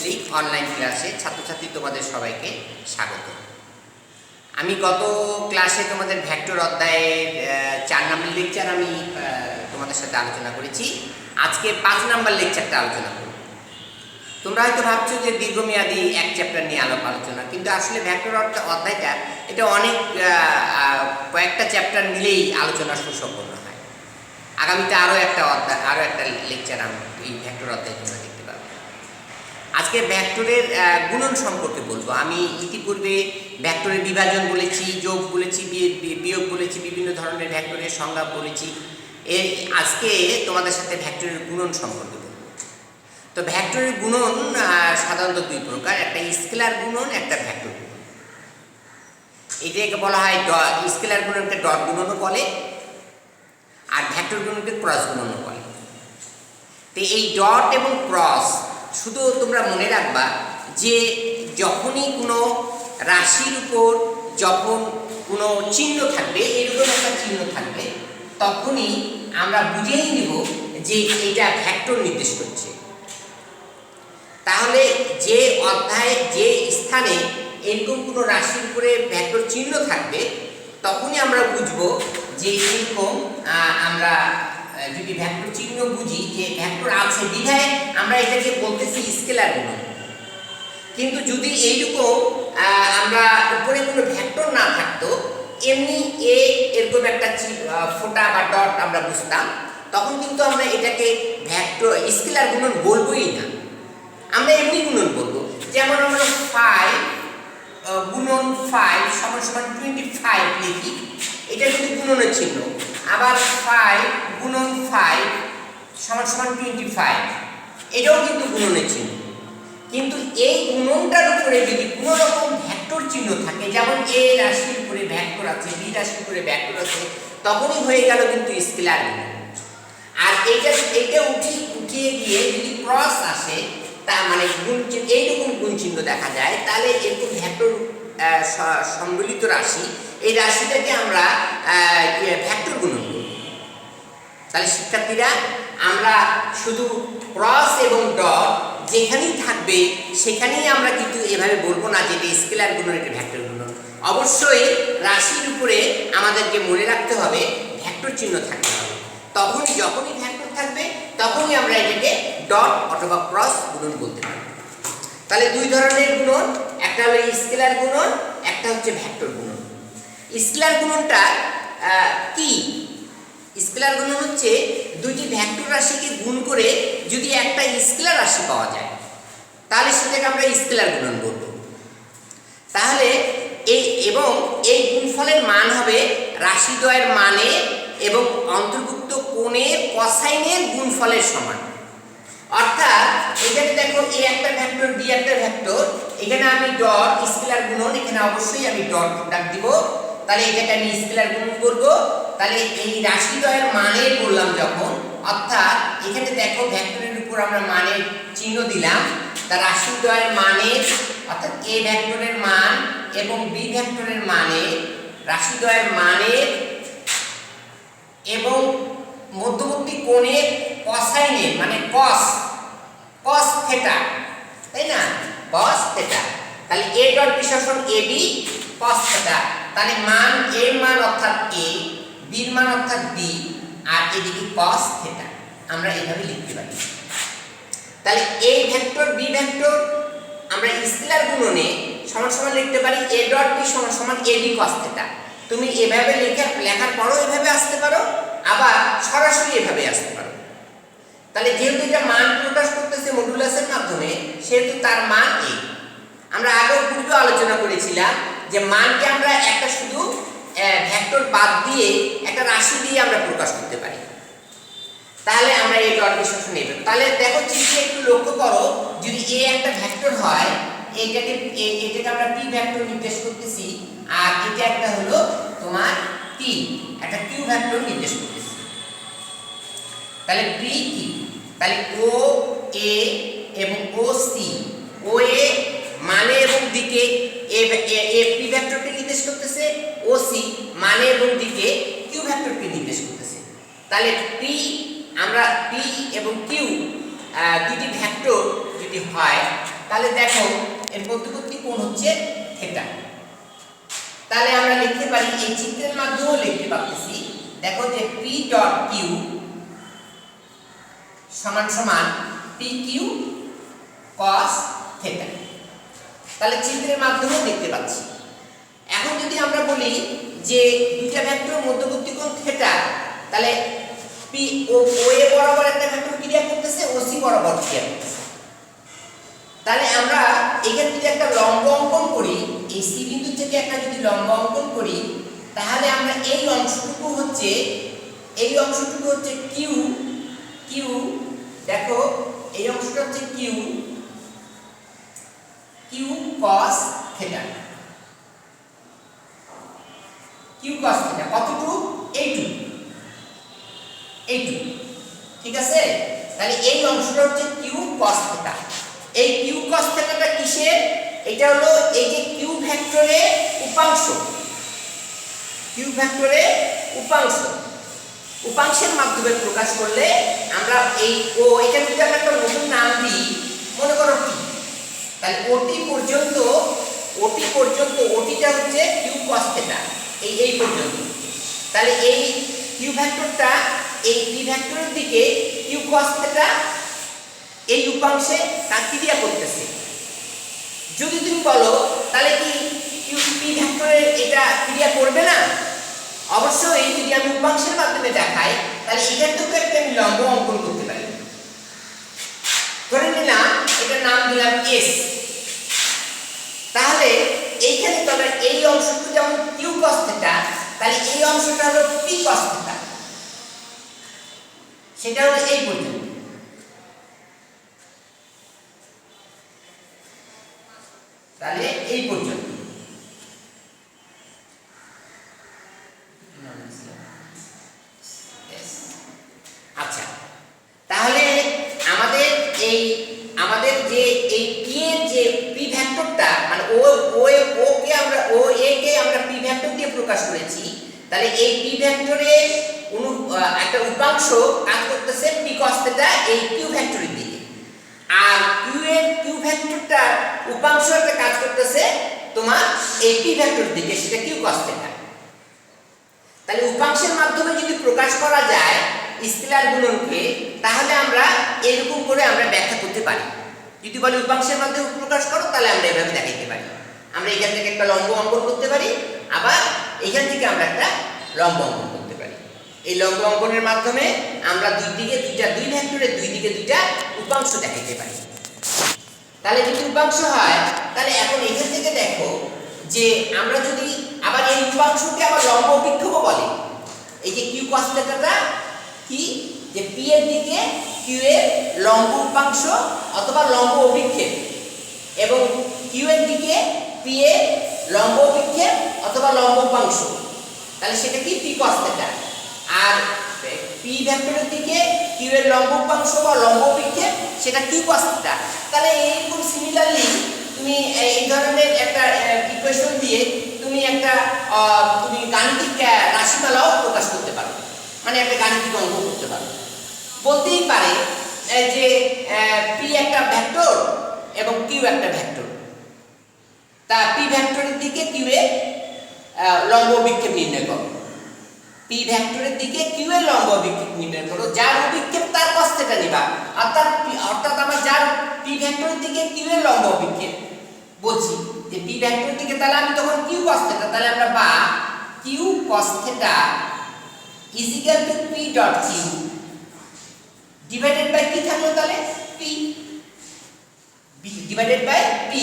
কর্তৃক অনলাইন ক্লাসে ছাত্রছাত্রী তোমাদের সবাইকে স্বাগত। আমি গত ক্লাসে তোমাদের ভেক্টর অধ্যায়ের 4 নম্বর লেকচার আমি তোমাদের সাথে আলোচনা করেছি। আজকে 5 নম্বর লেকচারটা আলোচনা করব। তোমরা হয়তো ভাবছো যে দীর্ঘমেয়াদী এক চ্যাপ্টার নিয়ে আলোচনা, কিন্তু আসলে ভেক্টর অধ্যায়টা এটা অনেক কয়েকটা চ্যাপ্টার মিলেই আলোচনা সুসম্পন্ন হয়। আগামীতে আরও একটা লেকচার আমি এই ভেক্টর অধ্যায় তোমরা দেখতে পাবে। আজকে ভেক্টরের গুণন সম্পর্কে বলবো। আমি ইতিপূর্বে ভেক্টরের বিভাজন বলেছি, যোগ বলেছি, বিয়োগ বলেছি, বিভিন্ন ধরনের ভেক্টরের সংজ্ঞা বলেছি। আজকে তোমাদের সাথে ভেক্টরের গুণন সম্পর্কে বলবো। তো ভেক্টরের গুণন সাধারণত দুই প্রকার, একটা স্কেলার গুণন, একটা ভেক্টর গুণন। এটাকে বলা হয় স্কেলার গুণনকে ডট গুণনও বলে, আর ভেক্টর গুণনকে ক্রস গুণনও বলে। তো এই ডট এবং ক্রস শুধু তোমরা মনে রাখবা যে যখনই কোনো রাশির উপর যখন কোনো চিহ্ন থাকবে, এরকম একটা চিহ্ন থাকবে, তখনই আমরা বুঝেই নিব যে এটা ভেক্টর নির্দেশ করছে। তাহলে যে অধ্যায়ে যে স্থানে এরকম কোনো রাশির উপরে ভেক্টর চিহ্ন থাকবে, তখনই আমরা বুঝবো যে এরকম আমরা যদি ভেক্টর চিহ্ন বুঝি যে ভেক্টর আছে বিধায় আমরা এটাকে বলতেছি স্কেলার গুণন। কিন্তু যদি এইরকম আমরা উপরে কোনো ভেক্টর না থাকতো, এমনি এরকম একটা ফোঁটা বা ডট আমরা বুঝতাম, তখন কিন্তু আমরা এটাকে ভেক্টর স্কেলার গুণন বলবোই না, আমরা এমনি গুণন বলবো। যেমন আমরা 5 গুণন 5 সমান সমান 25 লিখি, এটা কিন্তু গুণনের চিহ্ন। আবার 5 গুণন 5 সমান সমান 25, এটাও কিন্তু গুণনের চিহ্ন। কিন্তু এই গুণনটার উপরে যদি কোনো রকম ভেক্টর চিহ্ন থাকে, যেমন এ রাশির উপরে ভেক্টর আছে, বি রাশির উপরে ভেক্টর আছে, তখনই হয়ে গেল কিন্তু স্কেলার গুণন। আর এইটা উঠিয়ে গিয়ে যদি ক্রস আসে, তার মানে এইরকম গুণ চিহ্ন দেখা যায়, তাহলে এরকম ভেক্টর সম্মিলিত রাশি, এই রাশিটাকে আমরা ভেক্টর গুণন করব। তাহলে শিক্ষার্থীরা, আমরা শুধু ক্রস এবং ডট যেখানেই থাকবে সেখানেই আমরা কিন্তু এভাবে বলবো না যে এটা স্কেলার গুণন, এটা ভেক্টর গুণন। অবশ্যই রাশির উপরে আমাদেরকে মনে রাখতে হবে ভেক্টর চিহ্ন থাকতে হবে। যখনই ভেক্টর থাকবে তখনই আমরা এটাকে ডট অথবা ক্রস গুণন বলতে পারবো। তাহলে দুই ধরনের গুণন, একটা হলো স্কেলার গুণন, একটা হচ্ছে ভেক্টর গুণন। স্কেলার গুণনটা কি? স্কেলার গুণন হচ্ছে দুইটি ভেক্টর রাশিকে গুণ করে যদি একটা স্কেলার রাশি পাওয়া যায়, তাহলে সেটাকে আমরা স্কেলার গুণন বলবো। তাহলে এই গুণফলের মান হবে রাশিদ্বয়ের মানে এবং অন্তর্ভুক্ত কোণের কোসাইনের গুণফলের সমান। অর্থাৎ এখানে দেখো এ একটা ভেক্টর, বি একটা ভেক্টর, এখানে আমি ডট স্কেলার গুণন, এখানে অবশ্যই আমি ডট ডাক দিব, তাহলে এটাকে আমি স্কেলার গুণন করব। তাহলে এই রাশিদ্বয়ের মানে বললাম যখন, অর্থাৎ এখানে দেখো ভেক্টরের উপর আমরা মানের চিহ্ন দিলাম, তা রাশিদ্বয়ের মানে অর্থাৎ এ ভেক্টরের মান এবং বি ভেক্টরের মানে, রাশিদ্বয়ের মানে এবং মধ্যবর্তী কোণের কোসাইনের মানে কস থিটা, তাই না, কস থিটা। তাহলে এ ডট বি সমান এবি কস থিটা। তাহলে মান এর মান অর্থাৎ এ, বির মান অর্থাৎ বি, আর এদিকে কস থিটা আমরা এইভাবে লিখতে পারি। তাহলে এ ভেক্টর বি ভেক্টর আমরা স্কেলার গুণনে সমান সমান লিখতে পারি এ ডট বি সমান সমান এবি কস থিটা। তুমি এভাবে লেখার পরও এভাবে আসতে পারো, আবার সরাসরি এভাবে আসতে পারো। তাহলে যেহেতু এটা মান প্রকাশ করতেছে মডুলাসের মাধ্যমে, সেহেতু তার মান এ। আমরা আগেও পূর্বে আলোচনা করেছিলাম যে মানকে আমরা একটা শুধু ভেক্টর বাদ দিয়ে একটা রাশি দিয়ে আমরা প্রকাশ করতে পারি। তাহলে আমরা এই ডট বিশ্লেষণ নেব। তাহলে দেখো চিত্রে একটু লক্ষ্য করো, যদি এ একটা ভেক্টর হয়, এটাকে আমরা পি ভেক্টর নির্দেশ করতেছি, আর এটা একটা হলো তোমার টি, একটা কিউ ভেক্টর নির্দেশ করতেছি। তাহলে পি কি? তাহলে ও এ এবং ও সি, ও এ মানে এবং দিকে এ পি ভেক্টরকে নির্দেশ করতেছে, ও সি মানে এবং দিকে কিউ ভেক্টরকে নির্দেশ করতেছে। তাহলে পি, আমরা পি এবং কিউ দুটি ভেক্টর যদি হয়, তাহলে দেখো এর মধ্যবর্তী কোণ হচ্ছে থিটা। তাহলে আমরা লিখতে পারি এই চিত্রের মাধ্যমেও লিখতে পারতেছি, দেখো যে P ডট কিউ সমান সমান PQ cos থিটা। তাহলে চিত্রের মাধ্যমেও দেখতে পাচ্ছি। এখন যদি আমরা বলি যে দুইটা ভেক্টর মধ্যবর্তী কোণ থিটা, তাহলে পি ও এ বরাবর একটা ভেক্টর ক্রিয়া করতেছে, ওসি বরাবর ক্রিয়া করতেছে। তাহলে আমরা এখান থেকে একটা লম্ব অঙ্কন করি, এই সি বিন্দু থেকে একটা যদি লম্ব অঙ্কন করি, তাহলে আমরা এই অংশটুকু হচ্ছে কিউ কিউ, দেখো এই অংশটা হচ্ছে Q Q cos theta, Q cos theta কতটুকু? এইটুকু, ঠিক আছে? তাহলে এই অংশটা হচ্ছে কিউ cos থিটা। এই কিউ cos থিটাটা কিসের? এটা হলো এই যে কিউ ভেক্টরের উপাংশ, কিউ ভেক্টরের উপাংশের মাধ্যমে প্রকাশ করলে আমরা এই ও এখানে যদি আমরা একটা নতুন নাম দিই, মনে করো টি, তাহলে ওটি পর্যন্ত ওটিটা হচ্ছে কিউ cos থিটা, এই পর্যন্ত। তাহলে এই কিউ ভেক্টরটা এই পি ভেক্টরের দিকে কিউ cos থিটা এই উপাংশে তার ক্রিয়া করতেছে। যদি তুমি বলো তাহলে কি কিউ পি ভেক্টরের এটা ক্রিয়া করবে না? অবশ্যই। যদি আমি উপাংশের মাধ্যমে দেখাই, তাহলে এখান থেকে একটা আমি লম্ব অঙ্কন করতে পারি। ধরে নিলাম এটার নাম দিলাম এস। তাহলে এইখানে তো আমরা এই অংশটুকু যেমন কিউ cos থিটা, তাহলে এই অংশটা হলো পি cos থিটা, সেটা হলো এই পর্যন্ত। তাহলে এই পর্যন্ত। আচ্ছা, তাহলে আমাদের যে এই পি এর যে পি ভেক্টরটা, মানে এ কে আমরা পি ভেক্টর দিয়ে প্রকাশ করেছি। তাহলে এই পি ভেক্টরের একটা উপাংশ কাজ করতেছে পি cos থিটা এই কিউ ভেক্টরের দিকে, আর কিউ ভেক্টরটা উপাংশ একটা কাজ করতেছে তোমার এই পি ভেক্টরের দিকে, সেটা কিউ cos থিটা। তাহলে উপাংশের মাধ্যমে যদি প্রকাশ করা যায় স্কেলার গুণনকে, তাহলে আমরা এরকম করে আমরা ব্যাখ্যা করতে পারি। যদি বলি উপাংশের মাধ্যমে প্রকাশ করো, তাহলে আমরা এভাবে দেখাইতে পারি। আমরা এখান থেকে একটা লম্ব অঙ্কন করতে পারি, আবার এখান থেকে আমরা একটা লম্ব অঙ্কন করতে পারি। এই লম্ব অঙ্কনের মাধ্যমে আমরা দুই ভেক্টরের দুই দিকে দুইটা উপাংশ দেখাইতে পারি। তাহলে যদি উপাংশ হয়, তাহলে এখন এখান থেকে দেখো যে আমরা যদি আবার এই উপাংশকে আবার লম্ব অভিক্ষেপও বলে। এই যে কিউ cos থিটাটা কি, যে পি এর দিকে কিউ এর লম্ব উপাংশ অথবা লম্ব অভিক্ষেপ, এবং কিউ এর দিকে পি এর লম্ব অভিক্ষেপ অথবা লম্ব উপাংশ, তাহলে সেটা কি পি cos থিটা। আর পি ভেক্টরের দিকে কিউ এর লম্ব উপাংশ বা লম্ব অভিক্ষেপ, সেটা কিউ cos থিটা। তাহলে এইরকম সিমিলারলি তুমি এই ধরনের একটা ইকুয়েশন দিয়ে তুমি গাণিতিক রাশিমালাও প্রকাশ করতে পারো, মানে একটা গাণিতিক অঙ্ক করতে পারো। বলতেই পারে যে পি একটা ভেক্টর এবং কিউ একটা ভেক্টর, তা পি ভেক্টরের দিকে কিউ এর লম্ব অভিক্ষেপ নির্ণয় করো, পি ভেক্টরের দিকে কিউ এর লম্ব অভিক্ষেপ নির্ণয় করো, যার অভিক্ষেপ তার cos থিটা নিবা। অর্থাৎ আমার যার পি ভেক্টরের দিকে কিউ এর লম্ব অভিক্ষেপ বলছি যে পি ভেক্টরের দিকে, তাহলে আমি তখন কিউ cos থিটা, তাহলে আমরা বা Q cos theta is equal to P dot Q divided by কি থাকলো, তাহলে পি ডিভাইডেড বাই পি,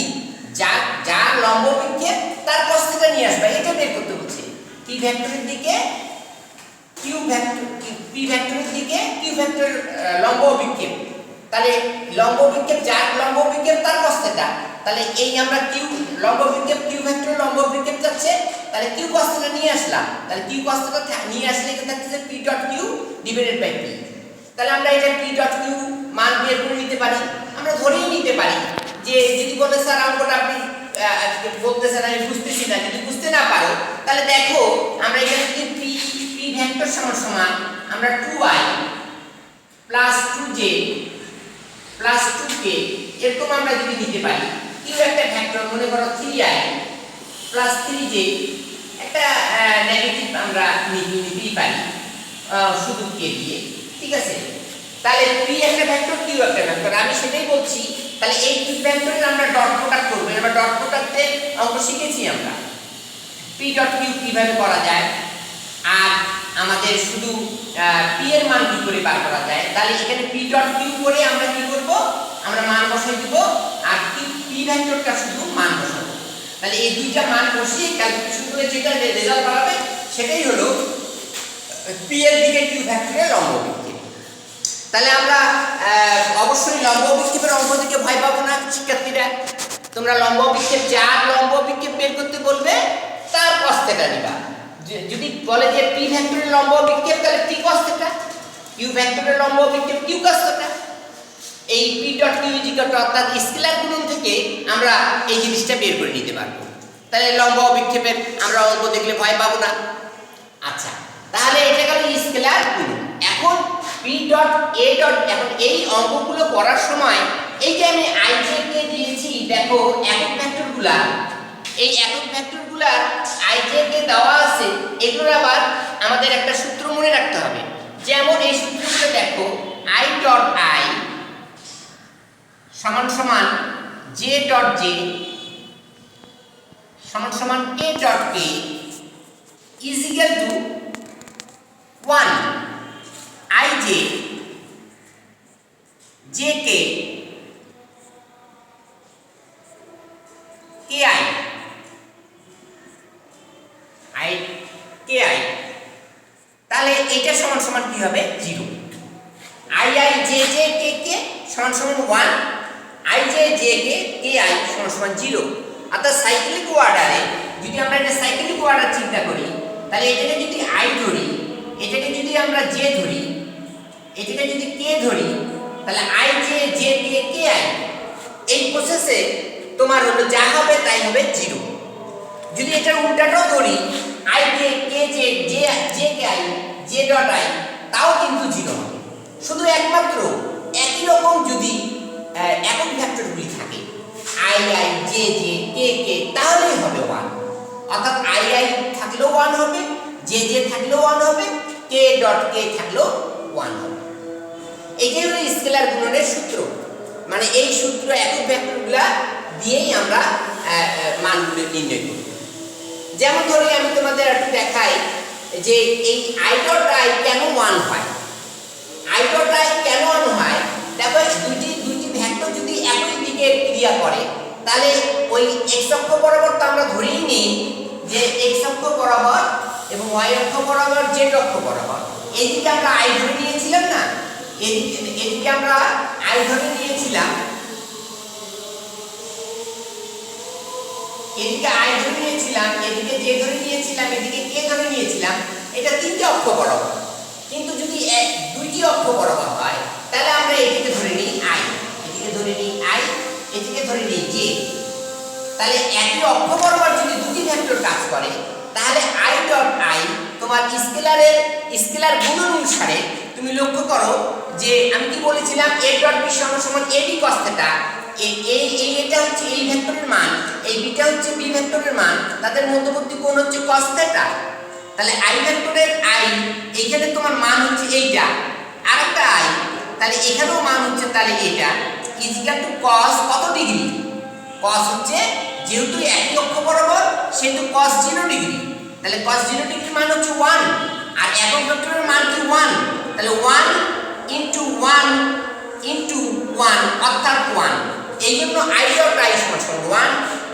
যার লম্ব অভিক্ষেপ তার cos থিটা নিয়ে আসবে, এটা বের করতে হচ্ছে। পি ভেক্টরের দিকে কিউ ভেক্টর, পি ভেক্টরের দিকে কিউ ভেক্টর লম্ব অভিক্ষেপ, তাহলে লম্ব অভিক্ষেপ যার লম্ব অভিক্ষেপ তার cos থিটা। তাহলে এই আমরা কিউ লম্ব অভিক্ষেপ কিউ ভেক্টর লম্ব অভিক্ষেপ যাচ্ছে, তাহলে কিউ cos থিটা নিয়ে আসলাম। তাহলে কিউ cos থিটা নিয়ে আসলে এখানে থাকতেছে P dot Q divided by P. তাহলে আমরা এটা পি ডট কিউ মান বের করে নিতে পারি। আমরা ধরেই নিতে পারি যে যদি বলে স্যার অঙ্কটা আপনি বলতেছেন আমি বুঝতেছি না, যদি বুঝতে না পারো, তাহলে দেখো আমরা এখানে যদি পি ভেক্টর সমান আমরা 2i + 2j প্লাস 2k এরকম আমরা যদি নিতে পারি কিউ একটা ভেক্টর মনে করো 3i প্লাস 3j একটা নেগেটিভ আমরা নিতেই পারি শুধু k দিয়ে, ঠিক আছে। তাহলে p একটা ভেক্টর কিউ একটা ভেক্টর, আমি সেটাই বলছি। তাহলে এই দুই ভেক্টরের আমরা ডট প্রোডাক্ট করব। এবার ডট প্রোডাক্টে অঙ্ক শিখেছি আমরা p ডট কিউ কিভাবে করা যায়, আর আমাদের শুধু p এর মান কি করে বার করা যায়। তাহলে এখানে p ডট কিউ করে আমরা কি করব, আমরা মান বসাই দিব, আর p ভেক্টরটা শুধু মান বসাবো। তাহলে এই দুইটা মান বসিয়ে ক্যালকুলেশন করে যেটা রেজাল্ট পাবে সেটাই হলো p এর দিকে কিউ ভেক্টরের লম্ব বিক্ষেপ। তাহলে আমরা অবশ্যই লম্ব বিক্ষেপের অঙ্ক থেকে ভয় পাবো না শিক্ষার্থীরা। তোমরা লম্ব বিক্ষেপ, যার লম্ব বিক্ষেপ বের করতে বলবে তার cos θ নিবা। যদি বলে যে p ভেক্টরের লম্ব বিক্ষেপ তাহলে t cos θ, q ভেক্টরের লম্ব বিক্ষেপ q cos θ। এই p ডট q অর্থাৎ স্কেলার গুণন থেকে আমরা এই জিনিসটা বের করে নিতে পারবো। তাহলে লম্ব বিক্ষেপের আমরা অঙ্ক দেখলে ভয় পাবো না। আচ্ছা, তাহলে এটা গেল স্কেলার গুণন। এখন p ডট a ডট, এখন এই অঙ্কগুলো করার সময় এই যে আমি i j কে দিয়েছি, দেখো একক ভেক্টরগুলা, এই একক ভেক্টরগুলা i j কে দেওয়া আছে, এগুলোর আবার আমাদের একটা সূত্র মনে রাখতে হবে। যেমন এই সূত্রটা দেখো, i ডট i সমান সমান j ডট j সমান সমান k dot k is equal to 1 i j j k k i i k i। তাহলে এটা সমান সমান কি হবে 0। i i j j k k সমান সমান 1, i j j k k i সমান সমান 0। অর্থাৎ সাইক্লিক অর্ডারে যদি আমরা এটা সাইক্লিক অর্ডার চিন্তা করি, তাহলে এটাকে যদি i ধরি, এটাকে যদি আমরা j ধরি, এটাকে যদি k ধরি, তাহলে i j j k k i এই প্রসেসে তোমার হলো যা হবে তাই হবে 0। যদি এটার উল্টাটাও ধরি, i j k j j k i j dot i, তাও কিন্তু 0 হবে। শুধু একমাত্র একই রকম যদি একক ভেক্টরগুলি থাকে i i j j k k তাহলেই হবে 1। অর্থাৎ i i থাকলেও 1 হবে, j j থাকলেও 1 হবে, k ডট k থাকলেও 1 হবে। এইটাই হলো স্কেলার গুণনের সূত্র। মানে এই সূত্র একক ভেক্টরগুলা দিয়েই আমরা মানগুলো নির্ণয় করি। যেমন ধরে আমি তোমাদের একটু দেখাই যে এই i ডট i কেন 1 হয়। i ডট i কেন 1 হয়, দেখো দুইটি ভেক্টর যদি একই দিকে ক্রিয়া করে, তাহলে ওই x অক্ষ বরাবর তো আমরা ধরেই নিই যে x অক্ষ বরাবর এবং y অক্ষ বরাবর z অক্ষ বরাবর এইদিকে আমরা i ধরে নিয়েছিলাম না, এদিকে আমরা i ধরে নিয়েছিলাম, এদিকে i ধরে নিয়েছিলাম, এদিকে j ধরে নিয়েছিলাম, এদিকে k ধরে নিয়েছিলাম। এটা তিনটি অক্ষ বরাবর। কিন্তু যদি দুইটি অক্ষ বরাবর হয় তাহলে আমরা এদিকে ধরে নিই i, এদিকে ধরে নিই i, এদিকে ধরে নিই j। তাহলে একই অক্ষ বরাবর যদি দুটি ভেক্টর কাজ করে, তাহলে i ডট i তোমার স্কেলার গুণন অনুসারে তুমি লক্ষ্য করো যে আমি কি বলেছিলাম a ডট b সমান সমান ab cos θ। এটা হচ্ছে এই ভেক্টরের মান, এই বিটা হচ্ছে b ভেক্টরের মান, তাদের মধ্যবর্তী কোণ হচ্ছে cos θ। তাহলে i ভেক্টরের i এইখানে তোমার মান হচ্ছে এইটা, আরেকটা i, তাহলে এখানেও মান হচ্ছে তাহলে এটা ইজ ইকুয়াল টু cos কত ডিগ্রি, cos হচ্ছে যেহেতু একই অক্ষ বরাবর সেহেতু cos 0 ডিগ্রি। তাহলে cos 0 ডিগ্রি মান হচ্ছে 1, আর একক ভেক্টরের মান কি 1, তাহলে 1 ইনটু 1 ইনটু 1 অর্থাৎ 1। এই জন্য i ডট i সমান সমান 1,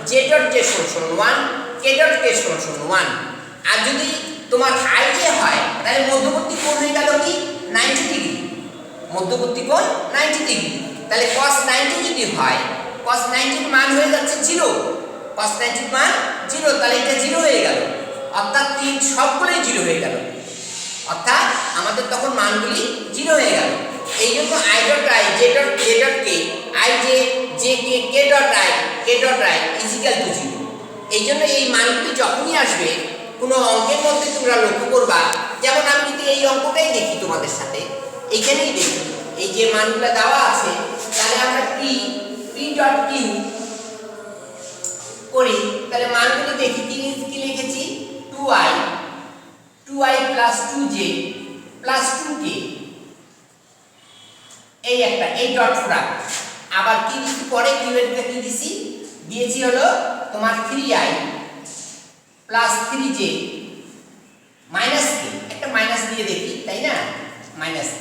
j ডট j সমান সমান 1, k ডট k সমান সমান 1। আর যদি তোমার i j হয় তাহলে মধ্যবর্তী কোণ হয়ে গেল কি 90 ডিগ্রি, মধ্যবর্তী কোণ 90 ডিগ্রি। তাহলে cos 90 যদি হয়, cos 90 এর মান হয়ে যাচ্ছে 0, cos 90 এর মান 0, তাহলে এটা 0 হয়ে গেল, অর্থাৎ তিন সবগুলোই 0 হয়ে গেল, অর্থাৎ আমাদের তখন মানগুলি 0 হয়ে গেল। এই জন্য i dot i j dot k i j j k k dot i is equal two 0। এই জন্য এই মানগুলি যখনই আসবে কোনো অঙ্কের মধ্যে তোমরা লক্ষ্য করবা, যেমন আমি যদি এই অঙ্কটাই দেখি তোমাদের সাথে, এইখানেই দেখি এই যে মানগুলো দেওয়া আছে তাহলে আমরা পি ডট কিউ করি, তাহলে মানগুলো দেখি কি লিখেছি 2i plus 2j plus 2k, এই একটা এই ডট প্রোডাক্ট। আবার কি দিছি পরে কিউয়েরটা কি দিয়েছি হলো তোমার 3i plus 3j minus k, একটা মাইনাস দিয়ে দেখি তাই না, মাইনাস k।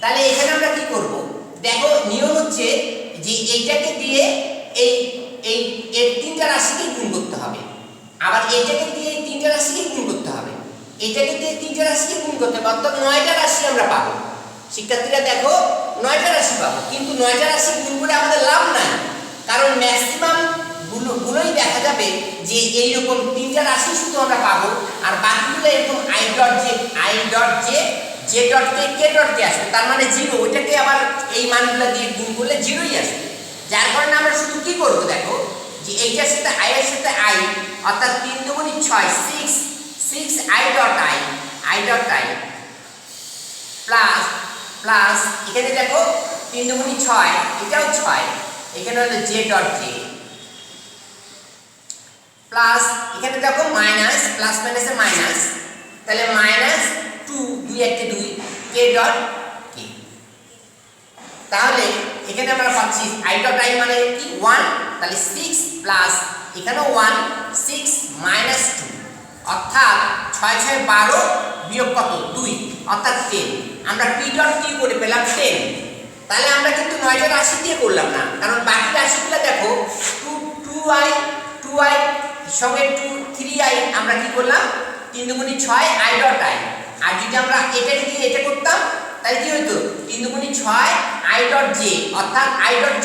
তাহলে এখানে আমরা কি করব দেখো, নিয়ম হচ্ছে যে এইটাকে দিয়ে এই এই এর তিনটা রাশিকে গুণ করতে হবে, আবার এইটাকে দিয়ে এই তিনটা রাশিকে গুণ করতে হবে, এইটাকে দিয়ে তিনটা রাশিকে গুণ করতে হবে, অর্থাৎ 9টা রাশি আমরা পাবো। শিক্ষার্থীরা দেখো 9টা রাশি পাবো, কিন্তু 9টা রাশি গুণ করে আমাদের লাভ নাই, কারণ ম্যাক্সিমাম গুলোই দেখা যাবে যে এইরকম তিনটা রাশি শুধু আমরা পাবো, আর বাকিগুলো এরকম i dot J J dot K dot K আসবে, তার মানে 0। ওইটাকে আবার এই মানগুলো দিয়ে গুণ করলে 0ই আসবে। যার কারণে আমরা শুধু কি করব দেখো, যে এইটার সাথে i এর সাথে i, অর্থাৎ 3 দুগুণে 6 6 i ডট i প্লাস এখানে দেখো 3 দুগুণে 6, এটাও 6, এখানে হলো j ডট j প্লাস এখানে দেখো মাইনাস, প্লাস মাইনাসে মাইনাস, তাহলে মাইনাস 2 2 1 2 k ডট k। তাহলে এখানে আমরা পাচ্ছি i ডট i মানে কি 1, তাহলে 6 প্লাস এখানেও 1 6 মাইনাস 2, অর্থাৎ 6 6 12 বিয়োগ কত 2, অর্থাৎ 10। আমরা p ডট q করে পেলাম 10। তাহলে আমরা কিন্তু 9টা রাশি দিয়ে করলাম না, কারণ বাকি রাশিগুলো দেখো 2i সঙ্গে 3i আমরা কি করলাম 3 দুগুণে 6 i ডট i, আর যদি আমরা এটাকে দিয়ে এটা করতাম তাহলে কি হতো 3 দুগুণে 6 i ডট j, অর্থাৎ i ডট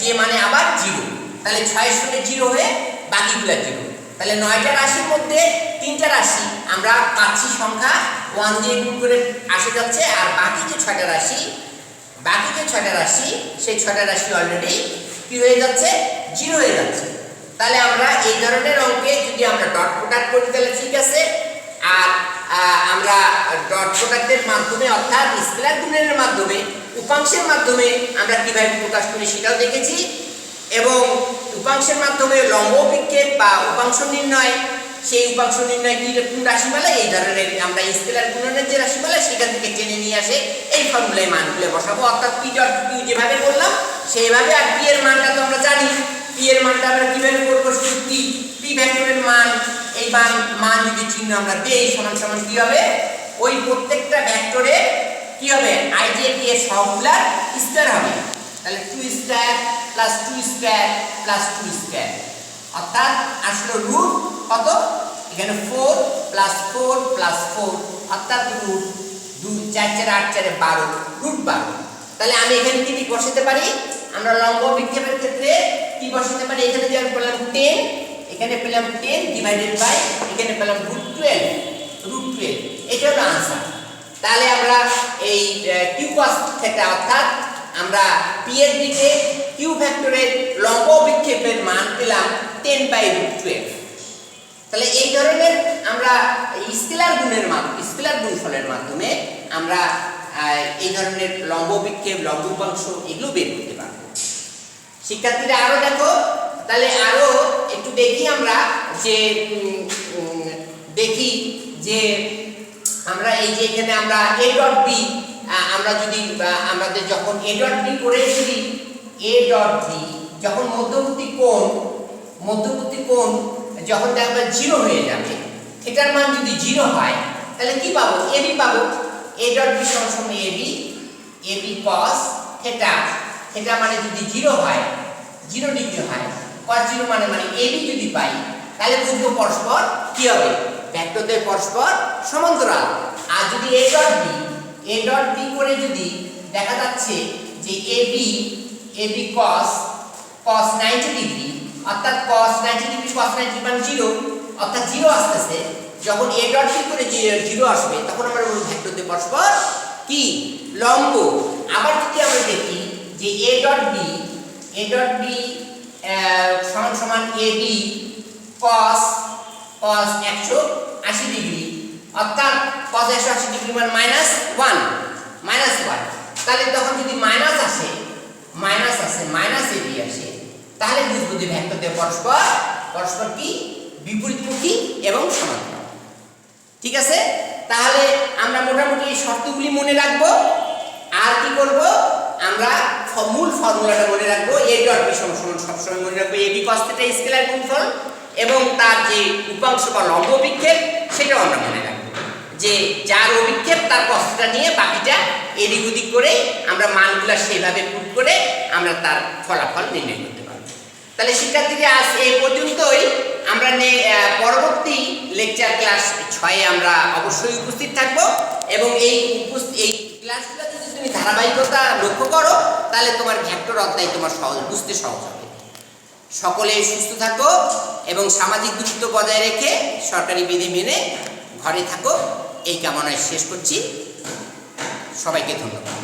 j মানে আবার 0, তাহলে 6 এর সঙ্গে 0 হয়ে বাকিগুলো 0। তাহলে 9টা রাশির মধ্যে 3টা রাশি আমরা পাচ্ছি সংখ্যা 1 দিয়ে গুণ করে আসে যাচ্ছে, আর বাকি যে 6টা রাশি সেই 6টা রাশি অলরেডি কি হয়ে যাচ্ছে 0 হয়ে যাচ্ছে। তাহলে আমরা এই ধরনের অঙ্কে যদি আমরা ডট প্রোডাক্ট করি তাহলে ঠিক আছে, আর আমরা ডট প্রোডাক্টের মাধ্যমে অর্থাৎ স্কেলার গুণের মাধ্যমে উপাংশের মাধ্যমে আমরা কিভাবে প্রকাশ করি সেটাও দেখেছি, এবং উপাংশের মাধ্যমে লম্ব বিক্ষেপ বা উপাংশ নির্ণয়, সেই উপাংশ নির্ণয় কি কোন রাশিমালা, এই ধরনের আমরা স্কেলার গুণনের যে রাশিমালা সেখান থেকে টেনে নিয়ে আসে এই ফর্মুলায় মানগুলো বসাবো, অর্থাৎ পি ডট কিউ যেভাবে বললাম সেইভাবে। আর পি এর মানটা তো আমরা জানি, পি এর মানটা আমরা কিভাবে করবো, শুধু পি ভেক্টরের মান, এই মান যদি চিহ্ন আমরা দেই সমান সমান কি হবে, ওই প্রত্যেকটা ভেক্টরে কি হবে i j k এর সবগুলা স্কয়ার হবে, তাহলে 2 square plus 2 square plus 2 square, অর্থাৎ আসলে রুট কত এখানে 4 প্লাস 4 প্লাস 4, অর্থাৎ রুট 2 4 4 8 4 12, রুট 12। তাহলে আমি এখানে কি বসাতে পারি, আমরা লম্ব বিক্ষেপের ক্ষেত্রে কি বসাতে পারি, এখানে যে আমি পেলাম 10, এখানে পেলাম 10 ডিভাইডেড বাই এখানে পেলাম রুট 12, এটা হলো आंसर। তাহলে আমরা এই কিউ cos থিটা অর্থাৎ আমরা পি এর দিকে কিউ ভেক্টরের লম্ব বিক্ষেপের মান পেলাম 10/√12। তাহলে এই ধরনের আমরা স্কেলার গুণফলের মাধ্যমে আমরা এই ধরনের লম্ব বিক্ষেপ, লম্ব উপাংশ এগুলো বের করতে পারবো। শিক্ষার্থীরা আরো দেখো, তাহলে আরো একটু দেখি আমরা যে আমরা এই যে এখানে আমরা a ডট b, আমরা যদি আমাদের যখন a ডট b করে যদি a ডট b যখন মধ্যবর্তী কোণ যখন দেখবে 0 হয়ে যাবে, থিটার মান যদি 0 হয় তাহলে কি পাবো, ab পাবো। a ডট b সমান ab cos থিটা, থিটা মানে যদি 0 হয়, 0 ডিগ্রি হয়, cos 0 মানে ab যদি পাই তাহলে বুঝবো পরস্পর কি হবে, ভেক্টরদের পরস্পর সমান্তরাল। আর যদি a ডট b করে যদি দেখা যাচ্ছে যে ab cos 90 ডিগ্রি, অর্থাৎ cos 90 ডিগ্রি cos 90 মানে 0, অর্থাৎ 0 আসতেছে, যখন a ডট b করে 0 আসবে তখন আমরা বলবো ভেক্টরদের পরস্পর কি লম্ব। আবার যদি আমরা দেখি যে a ডট b সমান সমান ab cos 180 ডিগ্রি, অর্থাৎ cos 180 ডিগ্রি মানে -1, তাহলে তখন যদি মাইনাস আসে মাইনাস আছে, মাইনাস এ বি আসে, তাহলে বুঝবো যে ভেক্টরদের পরস্পর পরস্পর কি বিপরীতমুখী এবং সমান্তরাল। ঠিক আছে, তাহলে আমরা মোটামুটি এই শর্তগুলি মনে রাখবো। আর কি করব, আমরা মূল ফর্মুলাটা মনে রাখবো, এ ডট বি সমান সমান সবসময় মনে রাখবো A B cos theta scalar গুণফল, এবং তার যে উপাংশ বা লম্ব অভিক্ষেপ সেটাও আমরা মনে রাখবো, যে যার অভিক্ষেপ তার কস থিটা নিয়ে বাকিটা এদিক ওদিক করে আমরা মানগুলা সেইভাবে পুট করে আমরা তার ফলাফল নির্ণয় করতে পারবো। তাহলে শিক্ষার্থীরা আজ এই পর্যন্তই। আমরা পরবর্তী লেকচার ক্লাস 6-এ আমরা অবশ্যই উপস্থিত থাকব, এবং এই ক্লাসগুলো যদি তুমি ধারাবাহিকতা লক্ষ্য করো তাহলে তোমার ভেক্টর অধ্যায় তোমার বুঝতে সহজ হবে। সকলে সুস্থ থাকো এবং সামাজিক দূরত্ব বজায় রেখে সরকারি বিধি মেনে ঘরে থাকো, এই কামনায় শেষ করছি। সবাইকে ধন্যবাদ।